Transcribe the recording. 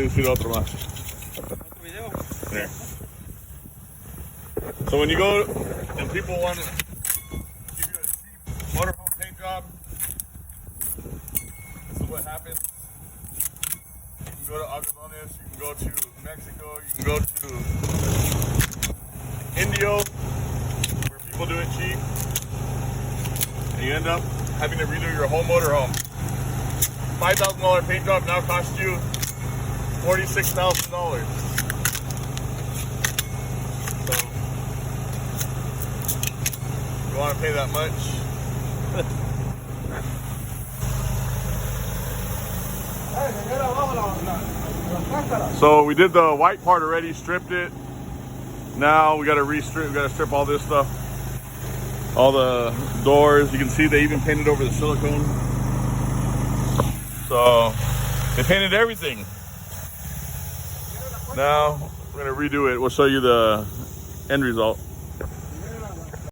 bien si lo otro más. There. So when you go and people want to give you a cheap motorhome paint job, this is what happens. You can go to Agadones, you can go to Mexico, you can go to Indio, where people do it cheap, and you end up having to redo your whole motorhome. $5,000 paint job now costs you $46,000. So, you want to pay that much? So we did the white part already, stripped it. Now we got to re-strip. We got to strip all this stuff, all the doors. You can see they even painted over the silicone. So they painted everything. Now we're gonna redo it. We'll show you the end result.